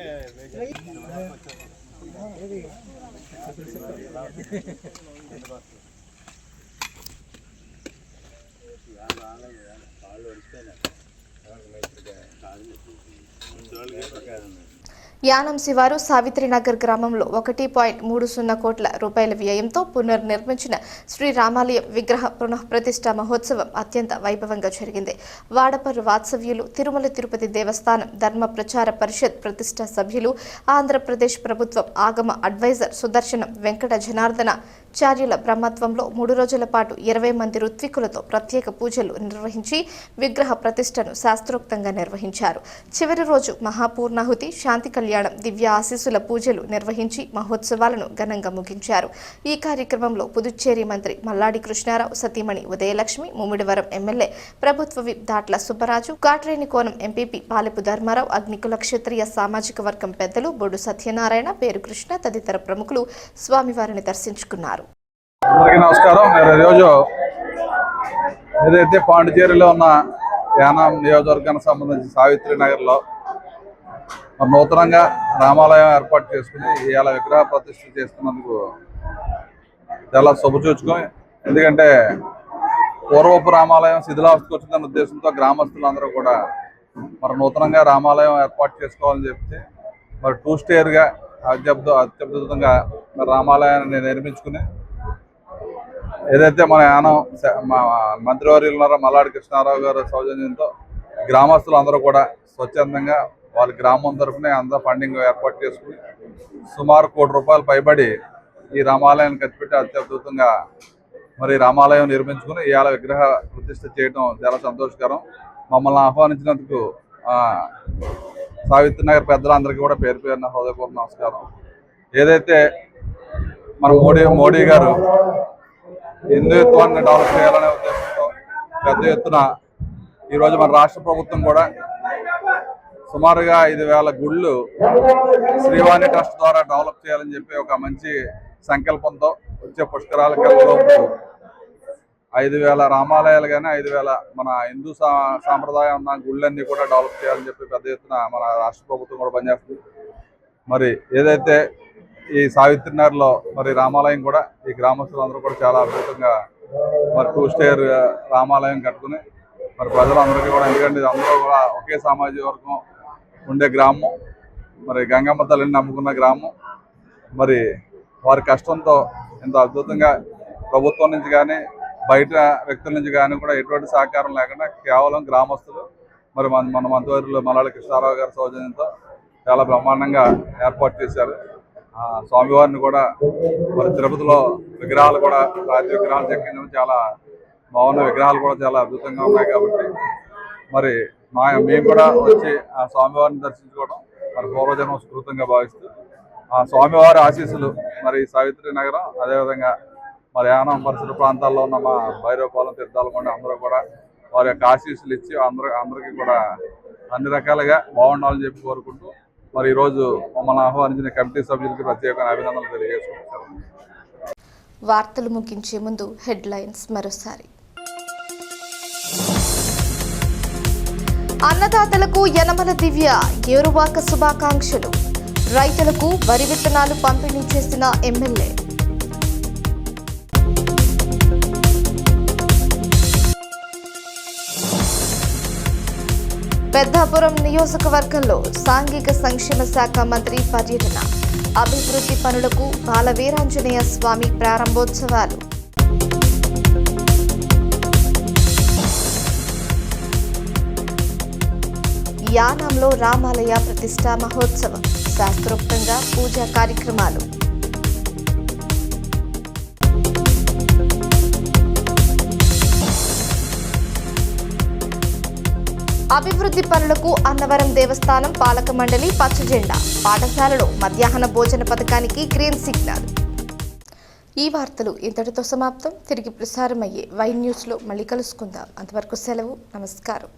యానం శివారు సావిత్రినగర్ గ్రామంలో 1.30 కోట్ల రూపాయల వ్యయంతో పునర్నిర్మించిన శ్రీ రామాలయం విగ్రహ పునఃప్రతిష్ఠ మహోత్సవం అత్యంత వైభవంగా జరిగింది. వాడపర్రు వాత్సవ్యులు, తిరుమల తిరుపతి దేవస్థానం ధర్మ ప్రచార పరిషత్ ప్రతిష్ఠా సభ్యులు, ఆంధ్రప్రదేశ్ ప్రభుత్వం ఆగమ అడ్వైజర్ సుదర్శనం వెంకట జనార్దన చార్యుల బ్రహ్మత్వంలో 3 రోజుల పాటు 20 మంది ఋత్వికులతో ప్రత్యేక పూజలు నిర్వహించి విగ్రహ ప్రతిష్టను శాస్త్రోక్తంగా నిర్వహించారు. చివరి రోజు మహాపూర్ణాహుతి, శాంతి కళ్యాణం, దివ్య ఆశీస్సుల పూజలు నిర్వహించి మహోత్సవాలను ఘనంగా ముగించారు. ఈ కార్యక్రమంలో పుదుచ్చేరి మంత్రి మల్లాడి కృష్ణారావు, సతీమణి ఉదయలక్ష్మి, ముమ్మిడివరం ఎమ్మెల్యే ప్రభుత్వ విప్ దాట్ల సుబ్బరాజు, కాట్రేని కోనం ఎంపీపీ పాలెపు ధర్మారావు, అగ్నికుల క్షత్రియ సామాజిక వర్గం పెద్దలు బొడ్డు సత్యనారాయణ, పేరు కృష్ణ తదితర ప్రముఖులు స్వామివారిని దర్శించుకున్నారు. అందరికీ నమస్కారం. నేను ఈరోజు ఏదైతే పాండిచేరిలో ఉన్న యానం నియోజకవర్గానికి సంబంధించి సావిత్రి నగర్లో నూతనంగా రామాలయం ఏర్పాటు చేసుకుని ఇవాళ విగ్రహ ప్రతిష్ఠ చేస్తున్నందుకు చాలా శుభసూచకం. ఎందుకంటే పూర్వపు రామాలయం శిథిలావస్థకు వచ్చిందన్న ఉద్దేశంతో గ్రామస్తులందరూ కూడా మరి నూతనంగా రామాలయం ఏర్పాటు చేసుకోవాలని చెప్తే మరి 2 స్టేర్గా అత్యద్భుతంగా మరి రామాలయాన్ని నిర్మించుకుని ఏదైతే మన యానం మంత్రివర్యులు ఉన్నారో మల్లాడి కృష్ణారావు గారు సౌజన్యంతో గ్రామస్తులు అందరూ కూడా స్వచ్ఛందంగా వాళ్ళ గ్రామం తరఫున అందరూ ఫండింగ్ ఏర్పాటు చేసుకుని సుమారు ₹1 కోటి పైబడి ఈ రామాలయాన్ని ఖర్చు పెట్టి అత్యద్భుతంగా మరి రామాలయం నిర్మించుకుని ఇవాళ విగ్రహ ప్రతిష్ఠ చేయడం చాలా సంతోషకరం. మమ్మల్ని ఆహ్వానించినందుకు సావిత్రి నగర్ పెద్దలందరికీ కూడా పేరు పేరున హృదయపూర్వక నమస్కారం. ఏదైతే మన మోడీ గారు హిందుత్వాన్ని డెవలప్ చేయాలనే ఉద్దేశంతో పెద్ద ఎత్తున ఈరోజు మన రాష్ట్ర ప్రభుత్వం కూడా సుమారుగా 5,000 గుళ్ళు శ్రీవాణి ట్రస్ట్ ద్వారా డెవలప్ చేయాలని చెప్పి ఒక మంచి సంకల్పంతో వచ్చే పుష్కరాల కల్లోపు 5,000 రామాలయాలు కానీ 5,000 మన హిందూ సాంప్రదాయం ఉన్న గుళ్ళన్నీ కూడా డెవలప్ చేయాలని చెప్పి పెద్ద ఎత్తున మన రాష్ట్ర ప్రభుత్వం కూడా పనిచేస్తుంది. మరి ఏదైతే ఈ సావిత్రి నగర్లో మరి రామాలయం కూడా ఈ గ్రామస్తులందరూ కూడా చాలా అద్భుతంగా మరి 2 స్టేర్ రామాలయం కట్టుకుని మరి ప్రజలందరికీ కూడా, ఎందుకంటే అందరూ కూడా ఒకే సామాజిక వర్గం ఉండే గ్రామం, మరి గంగమ్మ తల్లిని నమ్ముకున్న గ్రామం, మరి వారి కష్టంతో ఇంత అద్భుతంగా ప్రభుత్వం నుంచి కానీ బయట వ్యక్తుల నుంచి కానీ కూడా ఎటువంటి సహకారం లేకుండా కేవలం గ్రామస్తులు మరి మన మంత్రివర్యులు మల్లాడి కృష్ణారావు గారి సౌజన్యంతో చాలా బ్రహ్మాండంగా ఏర్పాటు చేశారు. స్వామివారిని కూడా మరి తిరుపతిలో విగ్రహాలు కూడా రాతి విగ్రహాలు చెక్కించడం చాలా బాగున్న విగ్రహాలు కూడా చాలా అద్భుతంగా ఉన్నాయి. కాబట్టి మరి మేము కూడా వచ్చి ఆ స్వామివారిని దర్శించుకోవడం మరి పూర్వజన్మ స్ఫూర్తంగా భావిస్తూ ఆ స్వామివారి ఆశీస్సులు మరి సావిత్రి నగరం, అదేవిధంగా మరి యానం పరిసర ప్రాంతాల్లో ఉన్న మా భైరవపాలెం, తీర్థాలకొండ అందరూ కూడా వారి యొక్క ఆశీస్సులు ఇచ్చి అందరికీ కూడా అన్ని రకాలుగా బాగుండాలని చెప్పి కోరుకుంటూ మరి ఈరోజు మమ్మల్ని ఆహ్వానించిన కమిటీ సభ్యులకి ప్రత్యేక అభినందనలు తెలియజేసుకుంటున్నాను. వార్తలు ముగించే ముందు హెడ్లైన్స్ మరోసారి. అన్నదాతలకు యనమల దివ్య ఏరువాక శుభాకాంక్షలు. రైతులకు వరి విత్తనాలు పంపిణీ చేసిన ఎమ్మెల్యే. పెద్దాపురం నియోజకవర్గంలో సాంఘిక సంక్షేమ శాఖ మంత్రి పర్యటన. అభివృద్ధి పనులకు బాలవీరాంజనేయ స్వామి ప్రారంభోత్సవాలు. యానంలో రామాలయ ప్రతిష్ఠా మహోత్సవం, శాస్త్రోక్తంగా పూజా కార్యక్రమాలు. అభివృద్ధి పనులకు అన్నవరం దేవస్థానం పాలక మండలి పచ్చజెండా. పాఠశాలలో మధ్యాహ్న భోజన పథకానికి గ్రీన్ సిగ్నల్. ఈ వార్తలు ఇంతటితో సమాప్తం. తిరిగి ప్రసారమయ్యే వై న్యూస్లో మళ్ళీ కలుసుకుందాం. అంతవరకు సెలవు. నమస్కారం.